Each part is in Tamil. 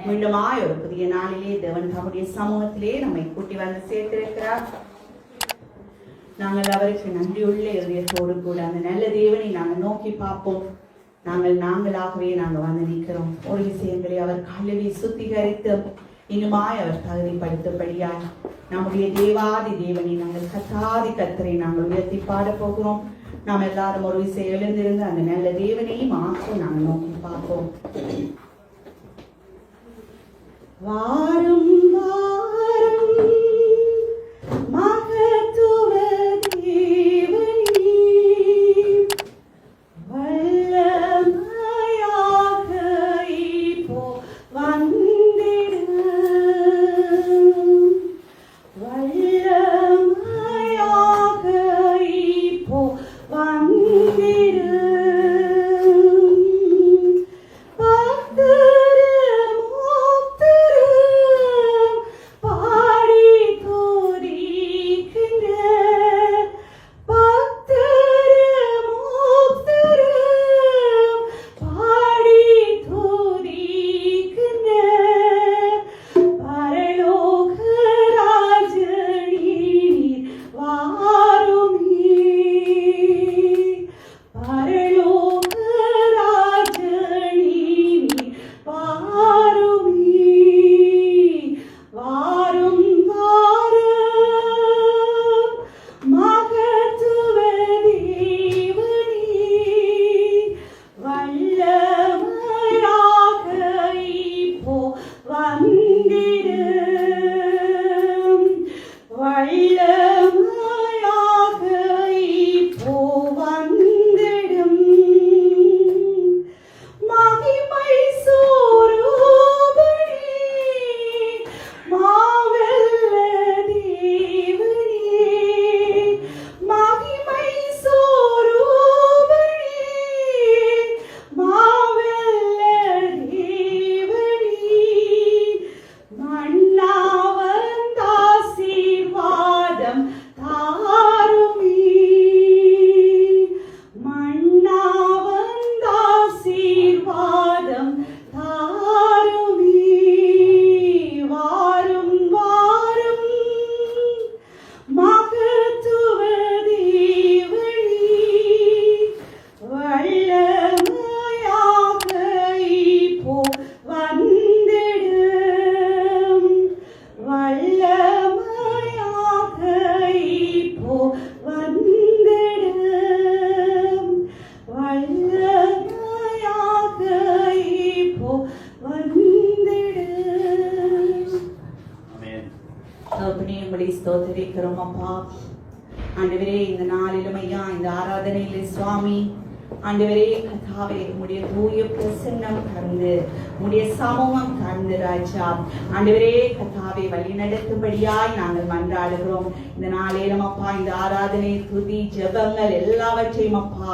மீண்டுமாய் ஒரு புதிய நாளிலே தேவன் தம்முடைய சமூகத்திலே நம்மை கூட்டி வந்து சேர்த்திருக்கிறார். நாங்கள் அவருக்கு நன்றியுள்ள இதயத்தோடு கூட அந்த நல்ல தேவனை நாங்கள் நோக்கி பார்ப்போம். நாங்களாகவே வந்து நிற்கிறோம். ஒரு விஷயங்களை அவர் கழுவி சுத்திகரித்து இன்னுமாய் அவர் தகுதிப்படுத்தபடியாய் நம்முடைய தேவாதி தேவனை நாங்கள் கத்தாதி கத்தரை நாங்கள் உயர்த்தி பாட போகிறோம். நாம் எல்லாரும் ஒரு விஷயம் எழுந்திருந்து அந்த நல்ல தேவனையும் மாற்ற நாங்கள் நோக்கி பார்ப்போம். வாரும் வாரும் மகத்துவ தேவனே, வல்லமையாக இப்போ வந்திடும், வல்லமையாக இப்போ வந்திடும். ஸ்தோத்திரிக்கிறோம் அப்பா. ஆண்டவரே, இந்த நாளிலும் ஐயா இந்த ஆராதனையிலே சுவாமி ஆண்டவரே கர்த்தாவே உம்முடைய தூய பிரசன்னம் தந்து உம்முடைய சமூகம் தந்து ராஜா ஆண்டவரே கர்த்தாவே வழி நடத்தும்படியாய் நாங்கள் மன்றாடுகிறோம். இந்த நாளிலும் அப்பா இந்த ஆராதனை துதி ஜெபங்கள் எல்லாவற்றையும் அப்பா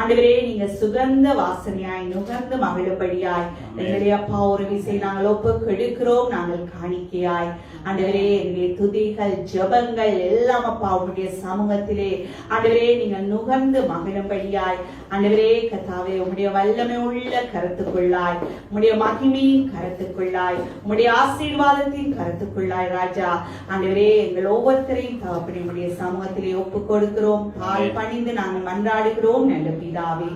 ஆண்டவரே நீங்க சுகந்த வாசனையாய் நுகர்ந்து மகிழும்படியாய் எங்களுடைய அப்பா ஒரு விசை நாங்கள் ஒப்பு கெடுக்கிறோம். நாங்கள் காணிக்கையாய் ஆண்டவரே எங்களுடைய துதிகள் ஜெபங்கள் எல்லாம் அப்பா உங்களுடைய சமூகத்திலே ஆண்டவரே நீங்கள் நுகர்ந்து மகிழும்படியாய் ஆண்டவரே கர்த்தாவே உம்முடைய வல்லமை உள்ள கருத்துக்குள்ளாய் உம்முடைய மகிமையின் கருத்துக்குள்ளாய் உம்முடைய ஆசீர்வாதத்தின் கருத்துக்குள்ளாய் ராஜா ஆண்டவரே எங்கள் ஒவ்வொருத்தரையும் தகப்பனே உம்முடைய சமூகத்திலே ஒப்பு கொடுக்கிறோம். பால் பணிந்து நாங்கள் மன்றாடுகிறோம் நல்ல பிதாவே.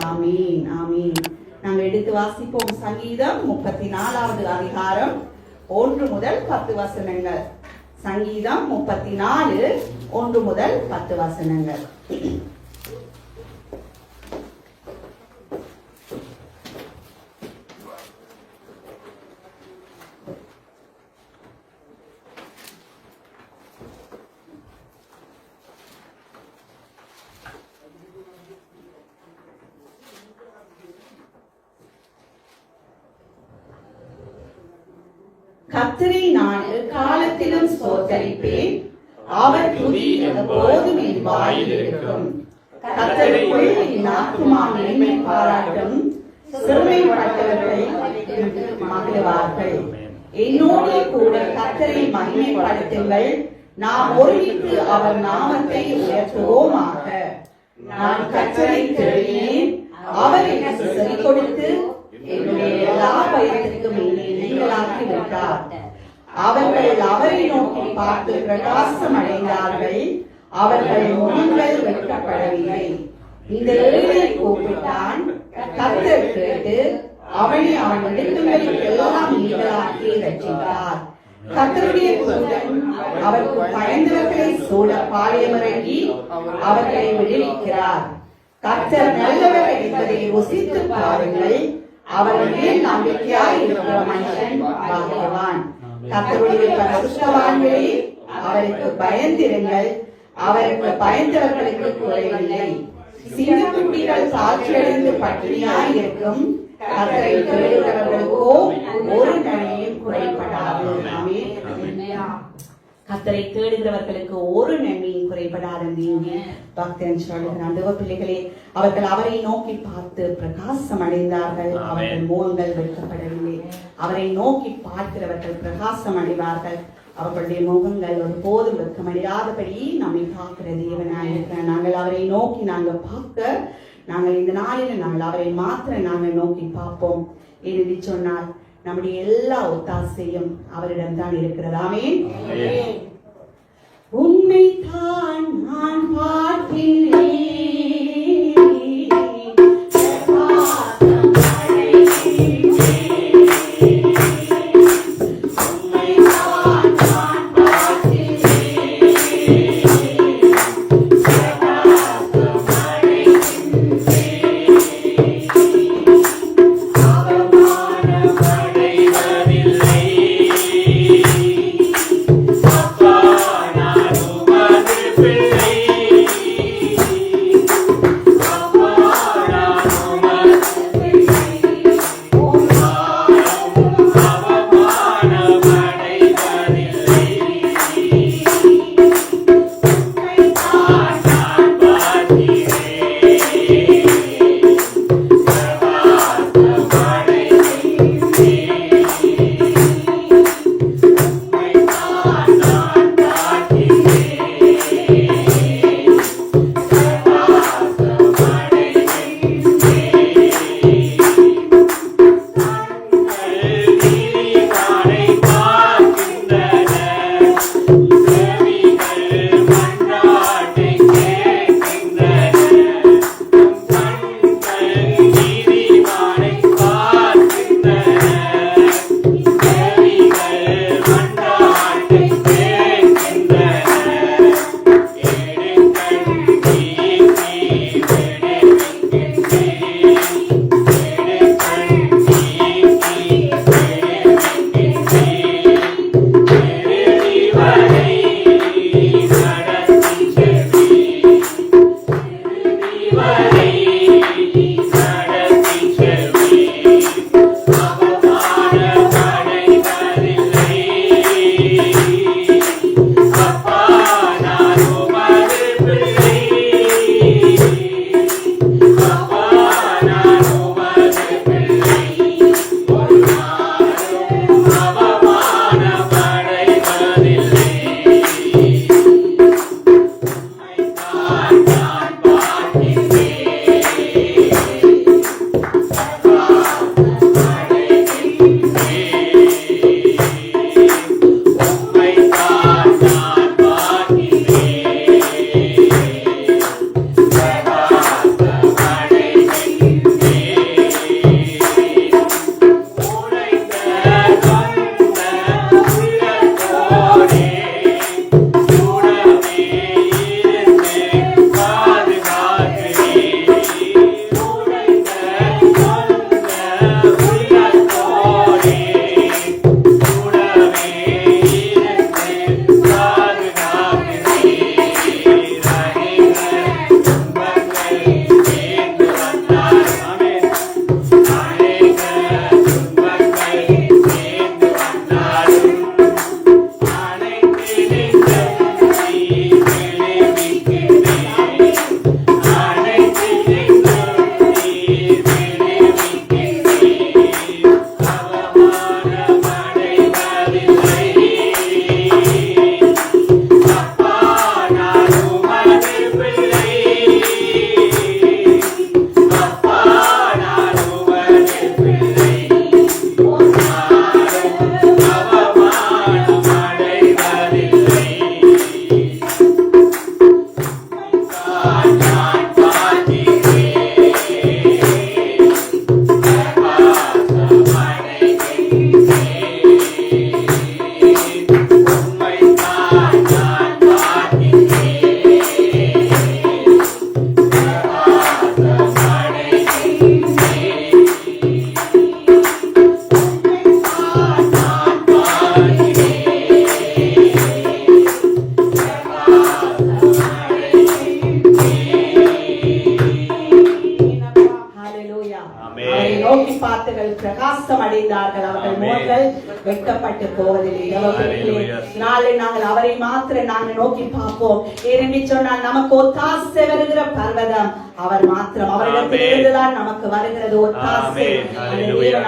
ஆமீன் ஆமீன். நாங்கள் எடுத்து வாசிப்போம். சங்கீதம் 34வது அதிகாரம் 1 முதல் 10 வசனங்கள். சங்கீதம் 34 1 முதல் 10 வசனங்கள். கர்த்தரை நான் எக்காலத்திலும் ஸ்தோத்தரிப்பேன், அவர் துதி எப்போதும் என் வாயில் இருக்கும். கர்த்தருக்குள் என் ஆத்துமா மேன்மை பாராட்டும். சிறுமைப்பட்டவர்கள் மகிழ்வார்கள். என்னோடு கூட கர்த்தரை மகிமைப்படுத்துங்கள். நாம் ஒருமித்து அவர் நாமத்தை உயர்த்துவோமாக. நான் கர்த்தரை தேடினேன், அவர் எனக்கு செவி கொடுத்து என்னுடைய எல்லா பயத்திற்கும் என்னை நீங்களாக்கி விட்டார். அவர்கள் அவரை நோக்கி பார்த்து பிரகாசம் அடைந்தார்கள். அவர்கள் முகங்கள் வெட்கப்படவில்லை. இந்த ஏழை கூப்பிட்டான், கர்த்தர் கேட்டு அவனை அவன் நெடுங்குகளில் எல்லாம் நீங்களாக்கி ரட்சித்தார். கர்த்தருடைய தூதன் அவருக்கு பயந்தவர்களை சூழ பாளையமிறங்கி அவர்களை விடுவிக்கிறார். கர்த்தர் நல்லவர் என்பதை ருசித்து பாருங்கள். அவர் மேல் நம்பிக்கையாய் இருக்கிற மனுஷன் பாக்கியவான். கர்த்தருடைய பரிசுத்தவான்களே, அவருக்கு பயந்திருங்கள். அவருக்கு பயந்தவர்களுக்கு குறைவில்லை. சிங்கக்குட்டிகள் சாட்சியடைந்து பட்டினியாய் இருக்கும். கர்த்தரை தேடுகிறவர்களுக்கோ ஒரு நன்மையும் குறைபடாது. கர்த்தரை தேடுகிறவர்களுக்கு ஒரு நன்மையும் குறைபடாது. பக்தன் சொல்லுகிறான், தேவ பிள்ளைகளே, அவர்கள் அவரை நோக்கி பார்த்து பிரகாசம் அடைந்தார்கள். அவர்கள் முகங்கள் வெட்கப்படவில்லை. அவரை நோக்கி பார்க்கிறவர்கள் பிரகாசம் அடைவார்கள். அவர்களுடைய முகங்கள் ஒருபோதும் வெட்கமடையாதபடி நம்மை பார்க்கிற தேவனாயிருக்கிற நாங்கள் அவரை நோக்கி நாங்கள் பார்க்க, நாங்கள் இந்த நாளில் நாங்கள் அவரை மாத்திரம் நாங்கள் நோக்கி பார்ப்போம். என்று சொன்னால் நம்முடைய எல்லா ஒத்தாசையும் அவரிடம்தான் இருக்கிறதாமே. உண்மைதான் நான் பார்க்கிறேன். Hey! பார்த்துகள் பிரகாசம் அடைந்தார்கள். அவர்கள் முகங்கள் வெட்கப்பட்டு போவதில்லை. நாளை நாங்கள் அவரை மாத்திரம் நாங்கள் நோக்கி பார்ப்போம். ஏனென்று சொன்னால் நமக்கு ஒத்தாசை வருகிற பர்வதம் அவர் மாத்திரம். அவரிடத்திலிருந்துதான் நமக்கு வருகிறது ஒத்தாசை.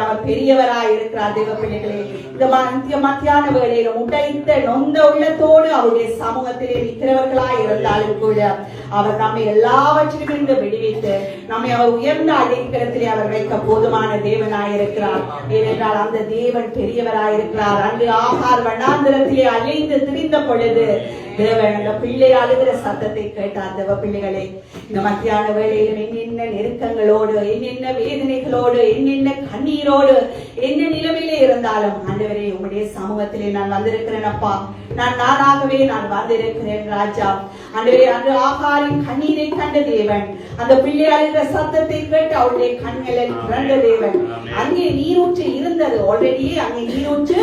அவர் பெரியவராய் இருக்கிறார். தேவ பிள்ளைகளே, இந்த மத்தியான வேளையில உடைத்த நொந்த உள்ளத்தோடு அவருடைய சமூகத்திலே நிற்கிறவர்களாய் இருந்தாலும் கூட அவர் நம்மை எல்லாவற்றிலிருந்து விடுவித்து நம்மை அவர் உயர்ந்த அடைக்கலத்திலே அவர் வைக்க போதுமான தேவனாய் இருக்கிறார். ஏனென்றால் அந்த தேவன் பெரியவராய் இருக்கிறார். அன்று ஆகார் வனாந்திரத்திலே அலைந்து திரிந்த பொழுது தேவன் அந்த பிள்ளை அழுகிற சத்தத்தை கேட்டார். தேவ பிள்ளைகளே, இந்த மத்தியான வேளையிலும் என்னென்ன நெருக்கங்களோடு, என்னென்ன வேதனைகளோடு, என்னென்ன கண்ணீரோடு, என்ன நிலைமையிலே இருந்தாலும் ஆண்டவரே உம்முடைய சமூகத்திலே நான் வந்திருக்கிறேன் அப்பா. நானாகவே நான் வந்திருக்கிறேன் ராஜா. ஆண்டவரே, அன்று ஆகாரின் கண்ணீரை கண்ட தேவன், அந்த பிள்ளை அழுகிற சத்தத்தை கேட்டு அவருடைய கண்களில் திரண்ட தேவன். அங்கே நீரூற்று இருந்தது, ஆல்ரெடியே அங்கே நீரூற்று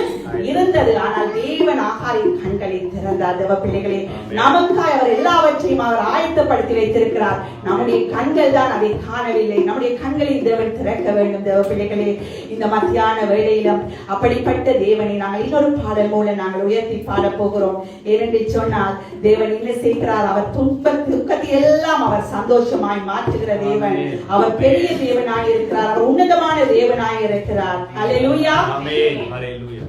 இருந்தது. ஆனால் தேவன் ஆகாரின் கண்களை திறந்தார். தேவ பிள்ளைகளே, நமக்காய் அவர் எல்லாவற்றையும் அவர் ஆயத்தப்படுத்தி வைத்திருக்கிறார். நம்முடைய கண்கள் தான் அதை காணவில்லை. நம்முடைய கண்களை தேவன் திறக்க வேண்டும். தேவ பிள்ளைகளே, இந்த மத்தியான வேளையிலும் அப்படிப்பட்ட தேவனை நாங்கள் இன்னொரு பாடல் மூலம் நாங்கள் உயர்த்தி பாட போகிறோம். ஏனென்று சொன்னால் தேவன் என்ன செய்கிறார்? அவர் துக்கத்தை எல்லாம் அவர் சந்தோஷமாய் மாற்றுகிற தேவன். அவர் பெரிய தேவனாய் இருக்கிறார். அவர் உன்னதமான தேவனாய் இருக்கிறார். அல்லேலூயா, ஆமென், அல்லேலூயா.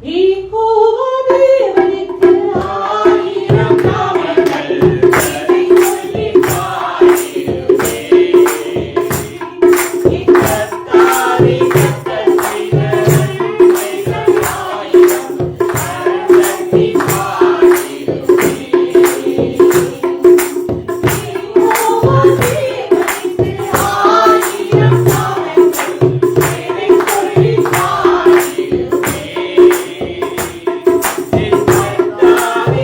யெகோவா தேவனுக்கு ஆயிரம் நாமங்கள் சொல்லி பாடிடுவே. கர்த்தாவே கர்த்தர் செய்த நன்மைகள் ஆயிரம் சொல்லி பாடிடுவே. யெகோவா தேவனுக்கு ஆயிரம் நாமங்கள் சொல்லி பாடிடுவே. கர்த்தாவே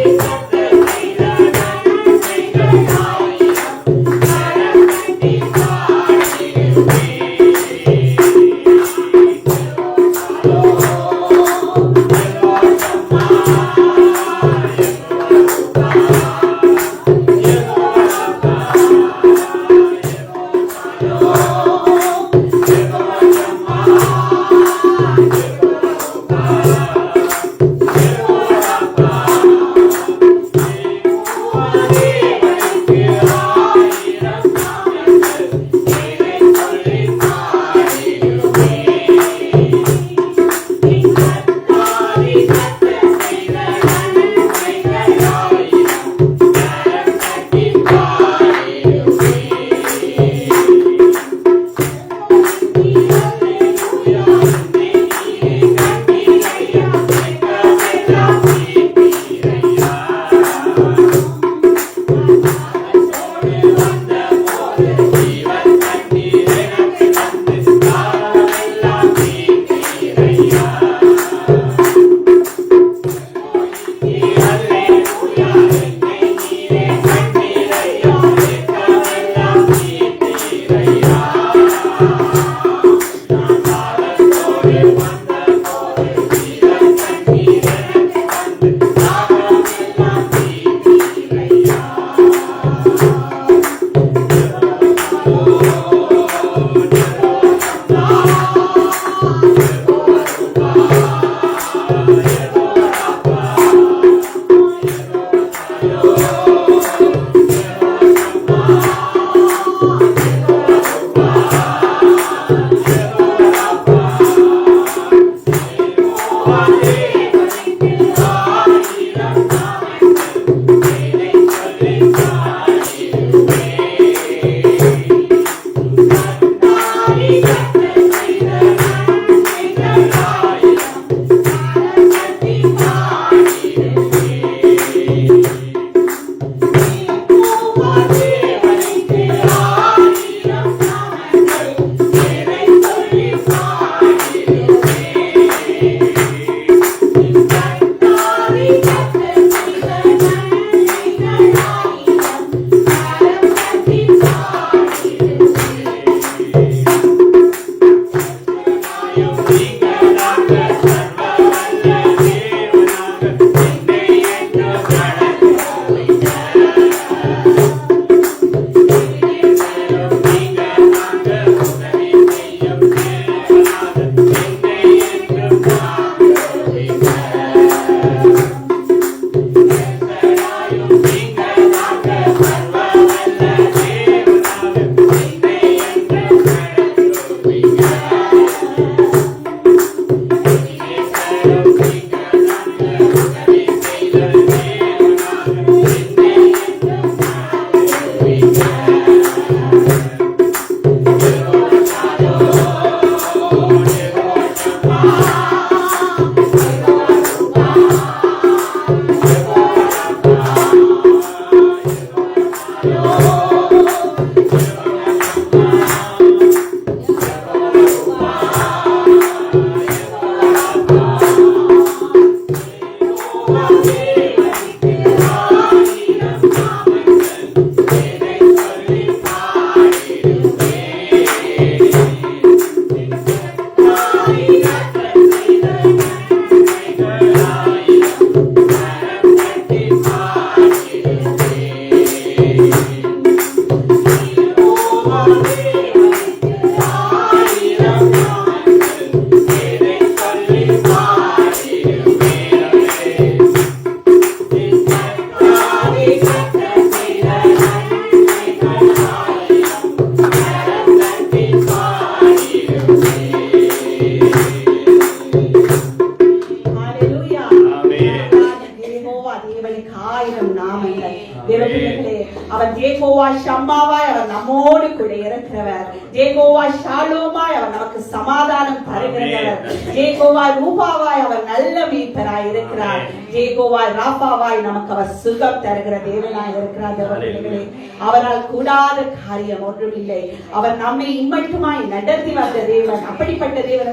அவர் ஜேகோவா ஷம்மாவாய் அவர் நம்மோடு கூட இருக்கிறவர். ஜேகோவா ஷாலோமாய் அவர் நமக்கு சமாதானம் தருகிறவர். ஜேகோவா ரூபாவாய் அவர் நல்ல மீட்பராய் இருக்கிறார். ஜேகோவா ராபாவாய் நமக்கு அவர் சுகம் தருகிற தேவனாய் இருக்கிறார். தேவர்களே, அவரால் கூடாத காரியம் ஒன்றுமில்லை. அவர் நம்மை இம்மட்டுமாய் நடத்தி வந்த தேவன். அப்படிப்பட்ட தேவன்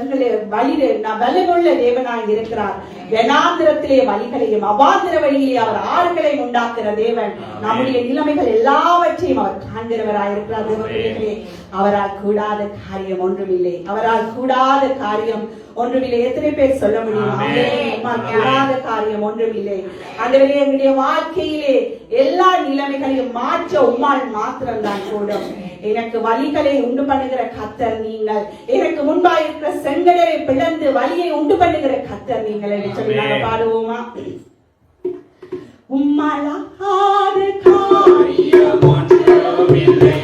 வலியுள்ள தேவனாய் இருக்கிறார். வனாந்திரத்திலே வழிகளையும் அவாந்திர வழியிலே அவர் ஆறுகளையும் உண்டாக்குற தேவன். நம்முடைய நிலைமைகள் எல்லாவற்றையும் அவர் காண்கிறவராயிருக்கிறார். தேவர்களே, அவரால் கூடாத காரியம் ஒன்றுமில்லை. அவரால் கூடாத காரியம் ஒன்றுமில்லை. எத்தனை பேர் சொல்ல முடியும்? கூடாத காரியம் ஒன்றுமில்லை. ஆண்டவரே, என்னுடைய வாழ்க்கையிலே எல்லா நிலைமைகளையும் மாற்ற உம்மால் மாத்திரம்தான் கூடும். எனக்கு வலிகளை உண்டு பண்ணுகிற கர்த்தர் நீங்கள். எனக்கு முன்பாக இருக்கிற செங்கடலை பிளந்து வலியை உண்டு பண்ணுகிற கர்த்தர் நீங்கள் என்று சொல்லி நாங்கள் பாடுவோமா? உம்மாலாத காரியம் ஒன்றுமில்லை.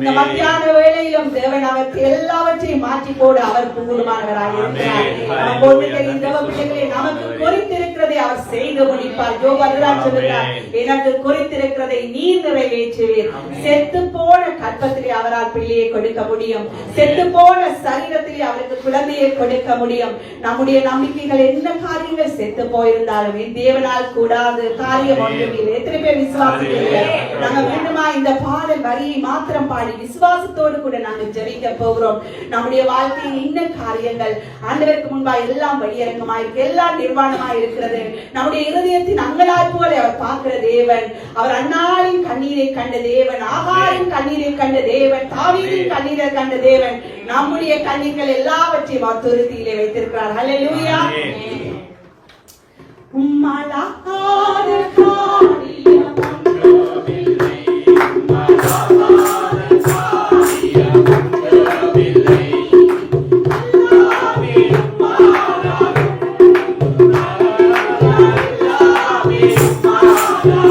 இந்த மத்தியான வேளையிலும் தேவன் அவருக்கு எல்லாவற்றையும் மாற்றி போட அவர் கூடுமானவராக இருக்கிறார். நமக்கு குறித்திருக்கிறதை அவர் செய்து முடிப்பார். யோபு அதுதான் சொல்லுகிறார், எனக்கு குறித்திருக்கிறதை நீர் நிறைவேற்றுவீர். செத்து போன கற்பத்திலே அவரால் பிள்ளையை கொடுக்க முடியும். செத்து போன சரீரத்திலே அவருக்கு குழந்தையை கொடுக்க முடியும். நம்முடைய நம்பிக்கைகள் என்ன காரியங்கள் செத்து போயிருந்தாலும் தேவனால் கூடாது காரியம் ஒன்றும் இல்லை. எத்தனை பேர் விசுவாசிக்கிறீர்கள்? நாங்கள் மீண்டுமா இந்த பாடல் வரியை மாத்திரம் பாடி விசுவாசத்தோடு கூட நாங்கள் ஜெபிக்க போகிறோம். நம்முடைய வாழ்க்கையில் இன்ன காரியங்கள் ஆண்டவருக்கு முன்பாக எல்லாம் வெளியரங்கமாயிருக்கு, எல்லாம் நிர்வாணமாய் இருக்கிறது. நம்முடைய இருதயத்தின் அங்கலாய்ப்புகளை அவர் பார்க்கிற தேவன். அவர் அன்னாரின் கண்ணீரை கண்ட தேவன், ஆகாரின் கண்ணீரை கண்ட தேவன், தாவீதின் கண்ணீரை கண்ட தேவன். நம்முடைய கண்ணீர்கள் எல்லாவற்றையும் அவர் துருத்தியிலே வைத்திருக்கிறார். ஹல்லேலூயா. உம்மலாகாத காரியம் ஒன்றுமில்லை, உம்மலாகாத காரியம் ஒன்றுமில்லை. எல்லாமே உம்மாலாகும், எல்லாமே உம்மாலாகும்.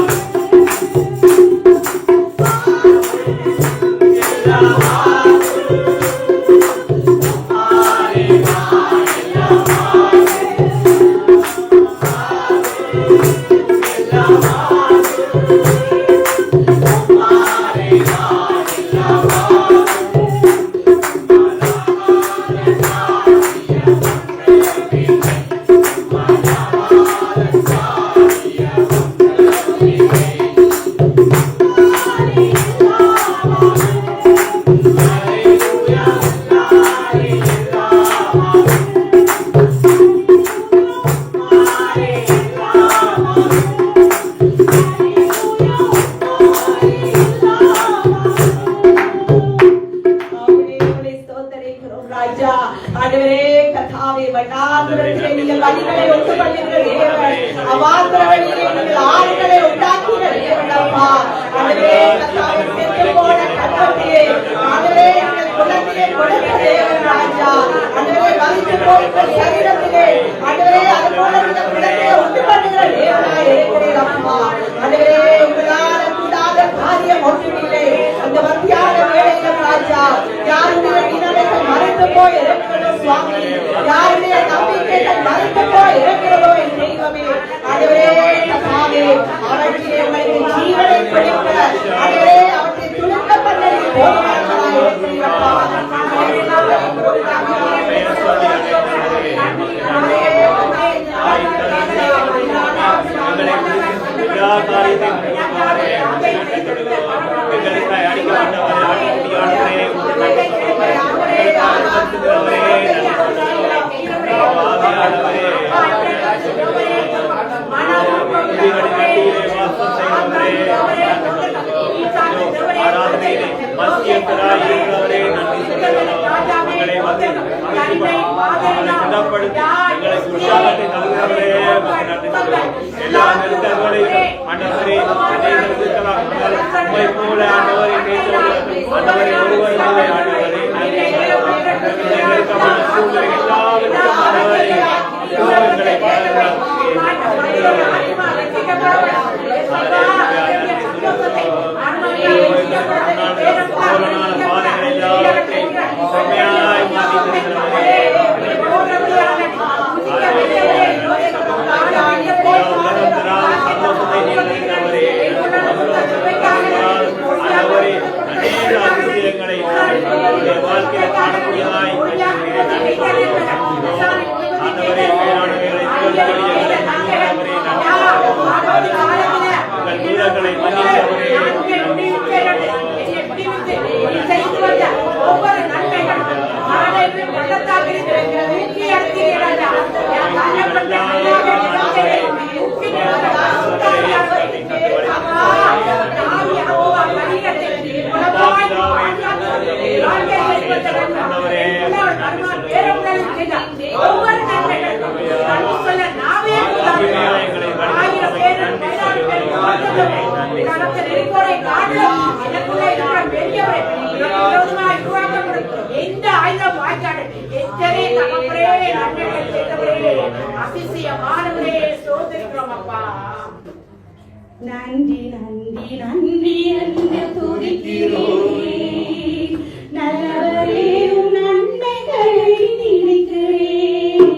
நன்றி நன்றி நன்றி என்று துதிக்கிறேன் நல்லவரே உம் நன்மைகளை நினைக்கிறேன்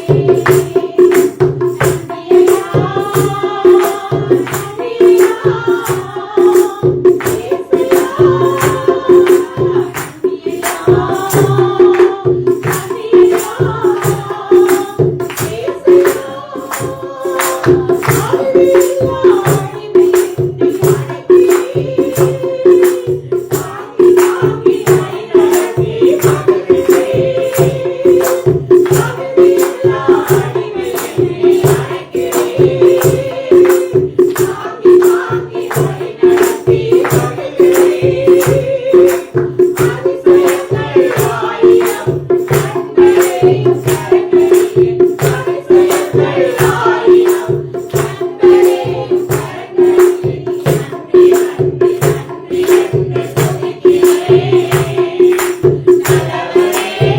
நன்றி நன்றி நன்றி என்று துதிக்கிறேன் நல்லவரே உம்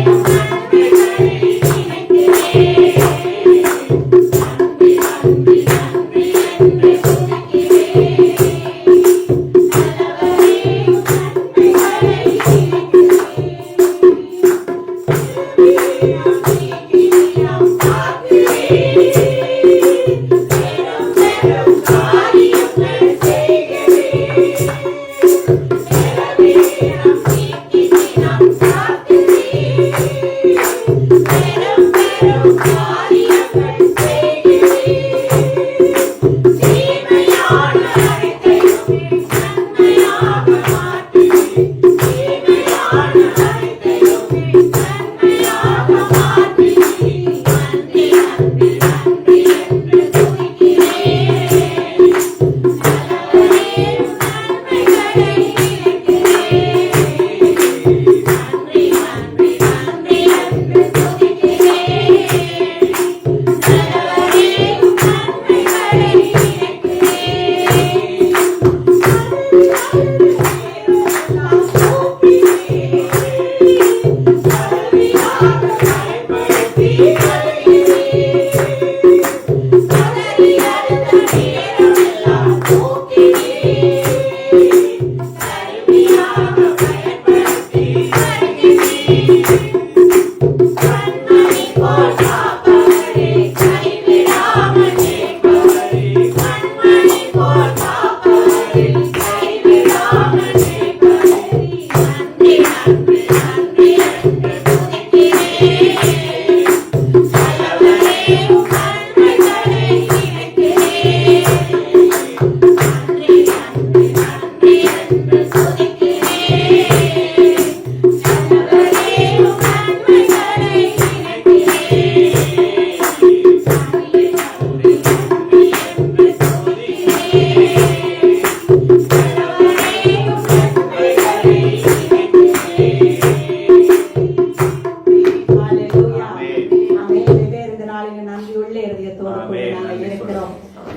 நன்மைகளை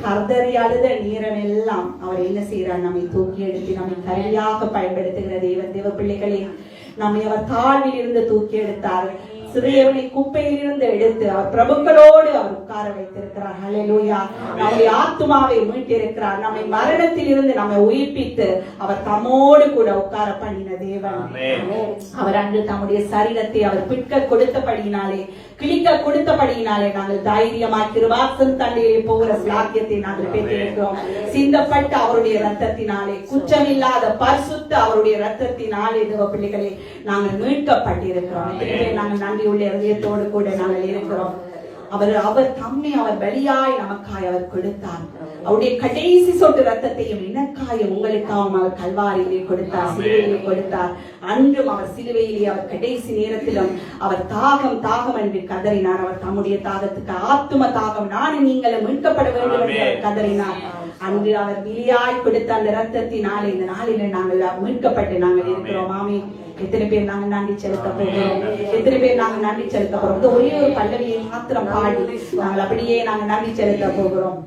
கர்தறி அழுத நேரம் எல்லாம் அவர் என்ன செய்யறார்? நம்மை தூக்கி எடுத்து நம்மை கருவியாக பயன்படுத்துகிற தேவ பிள்ளைகளே, நம்மை அவர் தாழ்வில் இருந்து தூக்கி எடுத்தார். சிறியவனை குப்பையில் இருந்து எடுத்து அவர் பிரபுக்களோடு அவர் உட்கார வைத்திருக்கிறார். ஹல்லேலூயா. நம்முடைய ஆத்துமாவை மீட்டிருக்கிறார். நம்மை மரணத்தில் இருந்து நம்மை உயிர்ப்பித்து அவர் தம்மோடு கூட உட்கார பண்ணின தேவன். அவர் அன்று தம்முடைய சரீரத்தை அவர் பிற்க கொடுத்தபடியினாலே, கிழிக்க கொடுத்தபடியினாலே நாங்கள் தைரியமாய் கிருபாசன் தண்டையிலே போகிற சாத்தியத்தை நாங்கள் பெற்றிருக்கிறோம். சிந்தப்பட்ட அவருடைய ரத்தத்தினாலே, குற்றமில்லாத பரிசுத்த அவருடைய ரத்தத்தினாலே தேவ பிள்ளைகளே நாங்கள் மீட்கப்பட்டிருக்கிறோம். நாங்கள் நன்றியுள்ள இதயத்தோடு கூட நாங்கள் இருக்கிறோம். அவர் தம்மை அவர் பலியாய் நமக்காய் அவர் கொடுத்தார். அவருடைய கடைசி சொட்டு ரத்தத்தையும் எனக்காயும் உங்களுக்காகவும் அவர் கல்வாரியிலே கொடுத்தார், சிலுவையிலே கொடுத்தார். அன்றும் அவர் சிலுவையிலே அவர் கடைசி நேரத்திலும் அவர் தாகம் தாகம் என்று கதறினார். அவர் தம்முடைய தாகத்துக்கு ஆத்தும தாகம், நானும் நீங்களும் மீட்கப்பட வேண்டும் என்று கதறினார். அன்று அவர் விலையாய் கொடுத்த அந்த ரத்தத்தினாலே இந்த நாளில நாங்கள் மீட்கப்பட்டு நாங்கள் இருக்கிறோம். ஆமே. எத்தனை பேர் நாங்க நன்றி செலுத்த போகிறோம்? எத்தனை பேர் நாங்க நன்றி செலுத்த போறோம்? ஒரே ஒரு பல்லவியை மாத்திரம் பாடி நாங்கள் அப்படியே நாங்க நன்றி செலுத்த போகிறோம்.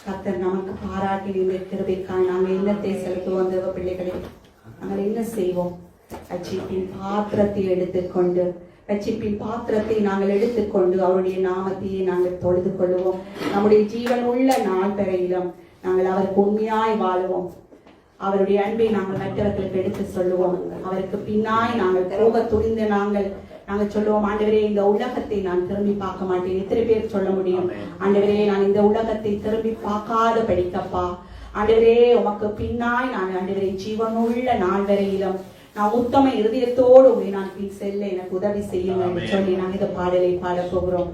கர்த்தர் நமக்கு பாராட்டி கிருபைக்காய் நாங்கள் என்னத்தை செலுத்துவோம் தேவ பிள்ளைகளே? நாங்கள் என்ன செய்வோம்? அச்சிப்பின் பாத்திரத்தை எடுத்துக்கொண்டு ரட்சிப்பின் பாத்திரத்தை நாங்கள் எடுத்துக்கொண்டு அவருடைய நாமத்தையே நாங்கள் தொழுது கொள்வோம். நம்முடைய ஜீவன் உள்ள நாள் வரையிலும் நாங்கள் அவருக்கு உண்மையாய் வாழ்வோம். அவருடைய அன்பை நாங்கள் மற்றவர்களுக்கு எடுத்து சொல்லுவோம். அவருக்கு பின்னாய் நாங்கள் போக துணிந்த நாங்கள் சொல்லுவோம், ஆண்டவரே இந்த உலகத்தை நான் திரும்பி பார்க்க மாட்டேன். எத்தனை பேர் சொல்ல முடியும், ஆண்டவரே நான் இந்த உலகத்தை திரும்பி பார்க்காத படிக்கப்பா, ஆண்டவரே உமக்கு பின்னாய் நான் ஆண்டவரே ஜீவனுள்ள நாள் வரையிலும் நான் உத்தம இருதயத்தோடு உங்களை நான் பின் செல்ல எனக்கு உதவி செய்யும் என்று சொல்லி நாங்கள் இந்த பாடலை பாட போகிறோம்.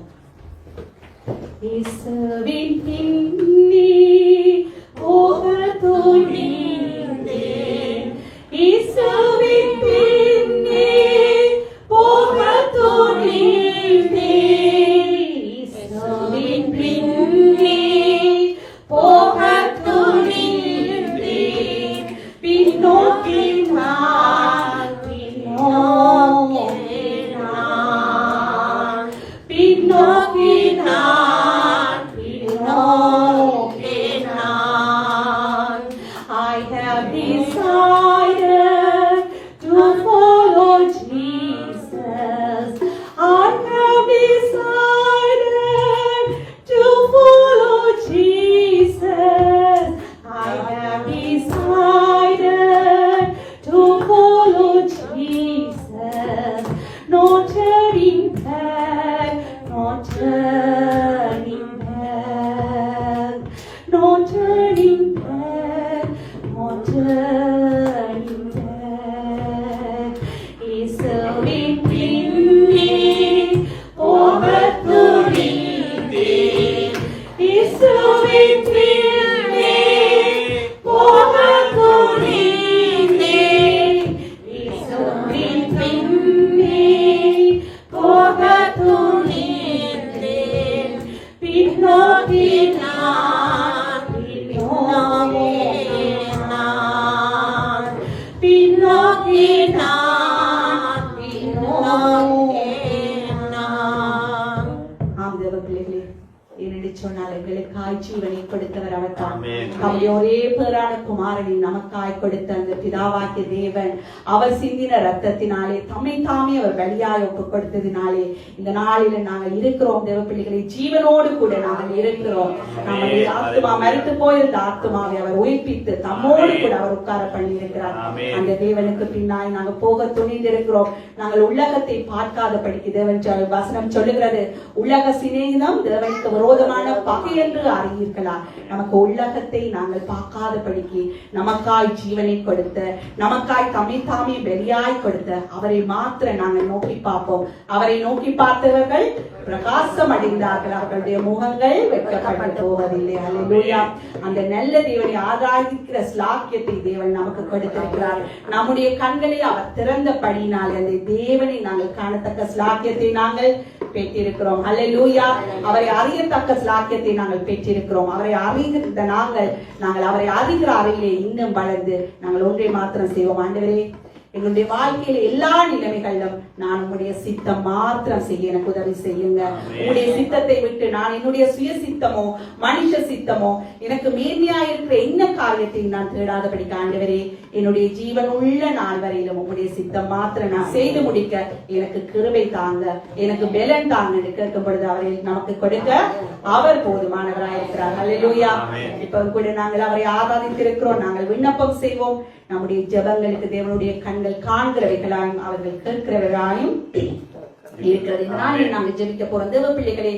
ஒரே பேரான குமாரனை நமக்காய் கொடுத்த அந்த பிதாவாகிய தேவன் அவர் சிந்தின ரத்தத்தினாலே தம்மை தாமே அவர் பலியாய் ஒப்புக் கொடுத்ததினாலே இந்த நாளில நாங்கள் இருக்கிறோம். தேவ பிள்ளைகளை ஜீவனோடு கூட நாங்கள் இருக்கிறோம். நம்முடைய ஆத்மா மரித்து போயிருந்த ஆத்மாவை அவர் உயிர்ப்பித்து தம்மோடு கூட அவர் உட்கார பண்ணி இருக்கிறார். அந்த தேவனுக்கு பின்னாய் நாங்கள் போக துணிந்திருக்கிறோம். நாங்கள் உலகத்தை பார்க்காதபடிக்கு தேவன் வசனம் சொல்லுகிறது, உலக சிநேகிதம் தேவனுக்கு விரோதமான பகை என்று அறிவீர்களா. நமக்கு உலகத்தை நாங்கள் பார்க்காதபடிக்கு நமக்காய் ஜீவனை கொடுத்த, நமக்காய் தம்மை தாமே பலியாய் கொடுத்த அவரை மாத்திர நாங்கள் நோக்கி பார்ப்போம். அவரை நோக்கி பார்த்தவர்கள் பிரகாசம் அடைந்தார்கள், அவர்களுடைய முகங்கள் வெட்கப்பட்டு போவதில்லை. அல்லேலூயா. அந்த நல்ல தேவனை ஆராதிக்கிற ஸ்லாக்கியத்தை தேவன் நமக்கு கொடுத்திருக்கிறார். நம்முடைய கண்களை அவர் திறந்தபடியினால் அந்த தேவனை நாங்கள் காணத்தக்க ஸ்லாக்கியத்தை நாங்கள் பெற்றிருக்கிறோம். அல்லேலூயா. அவரை அறியத்தக்க ஸ்லாக்கியத்தை நாங்கள் பெற்றிருக்கிறோம். அவரை அறிந்த நாங்கள் அவரை அறிகிற அறிவிலே இன்னும் வளர்ந்து நாங்கள் ஒன்றை மாத்திரம் செய்வோம். ஆண்டவரே, எங்களுடைய வாழ்க்கையில எல்லா நிலைமைகளிலும் நான் உங்களுடைய சித்தம் மாத்திரம் செய்ய எனக்கு உதவி செய்யுங்க. உங்களுடைய சித்தத்தை விட்டு நான் என்னுடைய சுய சித்தமோ மனுஷ சித்தமோ எனக்கு மேன்மையா இருக்கிற என்ன காரியத்தையும் நான் தேடாதபடிக்க ஆண்டவரே, என்னுடைய ஜீவன் உள்ள நாள் வரையிலும் உங்களுடைய சித்தம் மாத்திரம் நான் செய்து முடிக்க எனக்கு கிருபை தாங்க, எனக்கு பலன் தாங்க என்று கேட்கும் பொழுது அவரை நமக்கு கொடுக்க அவர் போதுமானவராயிருக்கிறார். அல்லேலூயா. இப்ப கூட நாங்கள் அவரை ஆராதித்திருக்கிறோம். நாங்கள் விண்ணப்பம் செய்வோம். நம்முடைய ஜெபங்களுக்கு தேவனுடைய கண்கள் காண்கிறவைகளாயும் அவர்கள் கேட்கிறவர்களாயும் இருக்கிறது. இதனால நாங்கள் ஜெபிக்க போறோம். தேவ பிள்ளைகளே,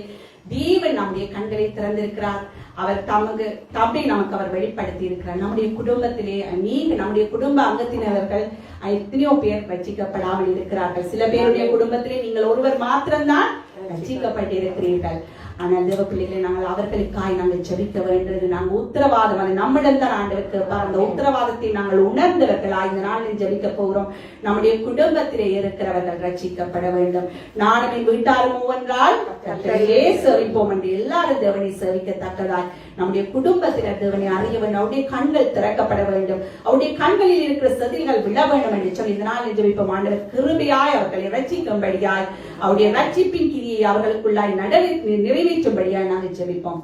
தேவன் நம்முடைய கண்களை திறந்திருக்கிறார். அவர் தம்மை நமக்கு அவர் வெளிப்படுத்தி இருக்கிறார். நம்முடைய குடும்பத்திலே நம்முடைய குடும்ப அங்கத்தினர்கள் எத்தனையோ பேர் ரட்சிக்கப்படாமல் இருக்கிறார்கள். சில பேருடைய குடும்பத்திலே நீங்கள் ஒருவர் மாத்திரம்தான் ரட்சிக்கப்பட்டிருக்கிறீர்கள். ஆனால் தேவ பிள்ளைகளை நாங்கள் அவர்களுக்காய் நாங்கள் ஜெபிக்க வேண்டியது நாங்கள் உத்தரவாதம், அது நம்மிடம் தான் ஆண்டவருக்கு அந்த உத்தரவாதத்தை நாங்கள் உணர்ந்தவர்களாய் இந்த நாளில் ஜெபிக்க போகிறோம். நம்முடைய குடும்பத்திலே இருக்கிறவர்கள் ரட்சிக்கப்பட வேண்டும். நானும் என் வீட்டாரும் ஒவ்வொன்றால் கர்த்தரையே சேவிப்போம் என்று எல்லாரும் தேவனை சேவிக்கத்தக்கதாய் நம்முடைய குடும்பத்தினர் தேவனை அறிய வேண்டும். அவருடைய கண்கள் திறக்கப்பட வேண்டும். அவருடைய கண்களில் இருக்கிற செதில்கள் விழ வேண்டும் என்று சொல்லி இதனால் ஜெபிப்போம். ஆண்டவர் கிருபையாய் அவர்களை ரட்சிக்கும்படியாய் அவருடைய ரட்சிப்பின் கிரியை அவர்களுக்குள்ளாய் நிறைவேற்றும்படியாய் நாங்கள் ஜெபிப்போம்.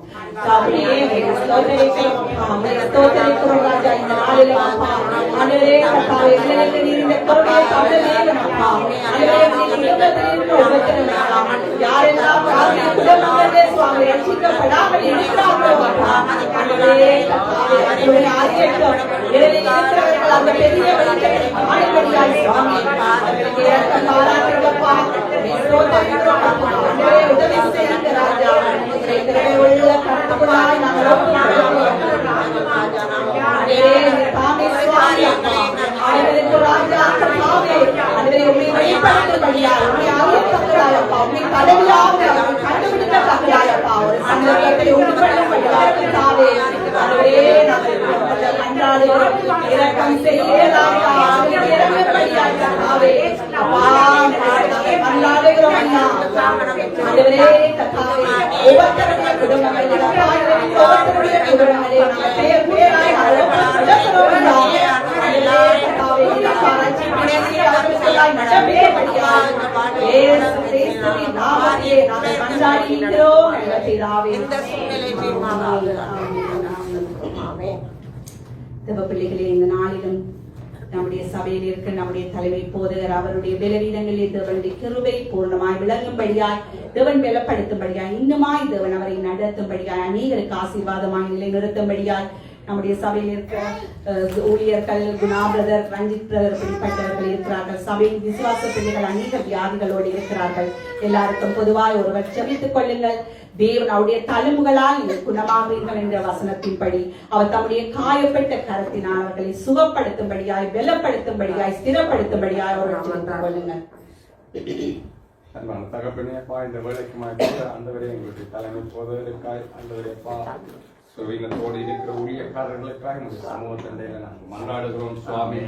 இந்த நாளில் யாரெல்லாம் சுவாமி ரட்சிக்கப்படாமல் இருக்கிறார்களோ அந்த பெரிய உதவி செய்யுங்க ராஜா. கருத்துக்குள்ளாய் நாங்கள் இரக்கம் பிள்ளைகளே, இந்த நாளிலும் நம்முடைய சபையில் இருக்க நம்முடைய தலைமை போதகர் அவருடைய பலவீனங்களில் தேவனுடைய கிருபை பூர்ணமாய் விளங்கும்படியாய் தேவன் பலப்படுத்தும்படியாய் இன்னுமாய் தேவன் அவரை நடத்தும்படியாய் அநேகருக்கு ஆசீர்வாதமாய் நிலைநிறுத்தும்படியாய் நம்முடைய சபையில் இருக்கிற ஊழியர்கள் குணா பிரதர், ரஞ்சித் பிரதர் இப்படிப்பட்டவர்கள் இருக்கிறார்கள். சபையின் விசுவாச பிள்ளைகள் அநேக வியாதிகளோடு இருக்கிறார்கள். எல்லாருக்கும் பொதுவாய் ஒருவர் ஜெபித்துக் கொள்ளுங்கள். தேவன் அவருடைய தழும்புகளால் நீங்கள் குணமாவீர்கள் என்ற வசனத்தின்படி அவர் தம்முடைய காயப்பட்ட கரத்தினால் அவர்களை சுகப்படுத்தும்படியாய் பலப்படுத்தும்படியாய் ஸ்திரப்படுத்தும்படியாய் அவர்கள் ஜெபித்துக் கொள்ளுங்கள். அன்பான தகப்பனே, இந்த வேலைக்குமாய் ஆண்டவரே எங்களுடைய தலைமை போதவருக்காய் ஆண்டவரே சுவீனத்தோடு இருக்கிற ஊழியக்காரர்களுக்காக உங்களுடைய சமூகத்தண்டையில நாங்கள் மன்றாடுகிறோம் சுவாமி.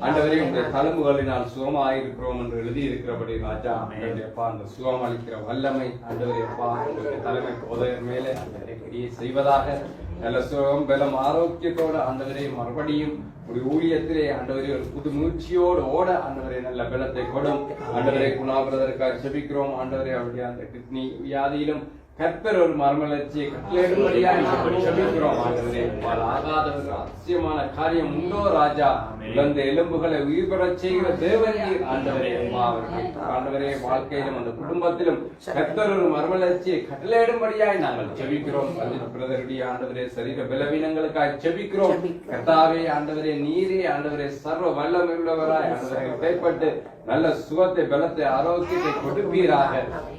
ஆண்டவரே உங்களுடைய தழும்புகளினால் சுகமாயிருக்கிறோம் என்று எழுதி இருக்கிறபடி ராஜா ஆண்டவரேப்பா அந்த சுகம் அளிக்கிற வல்லமை ஆண்டவரேப்பா உங்களுடைய தலைமை போதகர் மேலே ஆண்டவரை கிரியை செய்வதாக நல்ல சுகம் பலம் ஆரோக்கியத்தோடு ஆண்டவரே மறுபடியும் ஒரு ஊழியத்திலே ஆண்டவரே ஒரு புது முயற்சியோடு ஓட ஆண்டவரே நல்ல பலத்தை கொடும். ஆண்டவரே குணாபிரதற்காக செபிக்கிறோம். ஆண்டவரே அவருடைய அந்த கிட்னி வியாதியிலும் கர்த்தர் ஒரு மர்மலர்ச்சியை கட்டளையிடும்படியாக செபிக்கிறோம். ஆண்டவரே ஆகாத ஒரு அதிசயமான காரியம் உண்டோ ராஜா? இந்த எலும்புகளை உயிர் பெறச் செய்கிற தேவனீர் ஆண்டவரே ஆண்டவரே வாழ்க்கையிலும் அந்த குடும்பத்திலும் கர்த்தர் ஒரு மர்மலர்ச்சியை கட்டளையிடும்படியாய் நாங்கள் செபிக்கிறோம். பிரதருடைய ஆண்டவரே சரீர பலவீனங்களுக்காக செபிக்கிறோம். கர்த்தாவே ஆண்டவரே நீரே ஆண்டவரே சர்வ வல்லமையுள்ளவராய் ஆண்டவரை கைப்பட்டு நல்ல சுகத்தை பலத்தை ஆரோக்கியத்தை கொடுப்பீராக.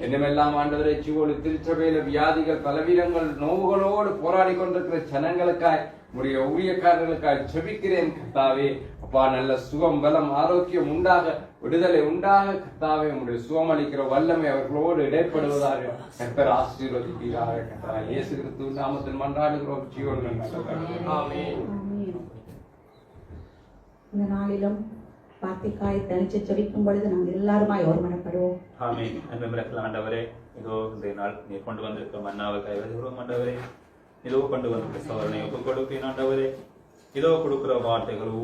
என்னமெல்லாம் ஆண்டவரை சிவோடு திருச்சபையில வியாதிகள் பலவீனங்கள் நோவுகளோடு போராடி கொண்டிருக்கிற ஜனங்களுக்காய் உடைய ஊழியக்காரர்களுக்காய் செபிக்கிறேன் கர்த்தாவே. அப்பா நல்ல சுகம் பலம் ஆரோக்கியம் உண்டாக விடுதலை உண்டாக கர்த்தாவே உடைய சுகம் அளிக்கிற வல்லமை அவர்களோடு இடைப்படுவதாக கர்த்தர் ஆசீர்வதிப்பீராக. கர்த்தா இயேசு கிறிஸ்து நாமத்தில் மன்றாடுகிறோம். இந்த நாளிலும் வார்த்தைக்காய் தனிச்சு ஜெபிக்கும் பொழுது நாங்கள் எல்லாருமாய் ஒருமனப்படுவோம். ஆமென். அன்புமிக்க ஆண்டவரே, இதோ இந்த நாள் நீர் கொண்டு வந்திருக்க மன்னாவை கைவிடுகிறோம் ஆண்டவரே. இதோ கொண்டு வந்திருக்க சோதனை ஒப்புக் கொடுப்பேன் ஆண்டவரே. இதோ கொடுக்கிற வார்த்தைகள்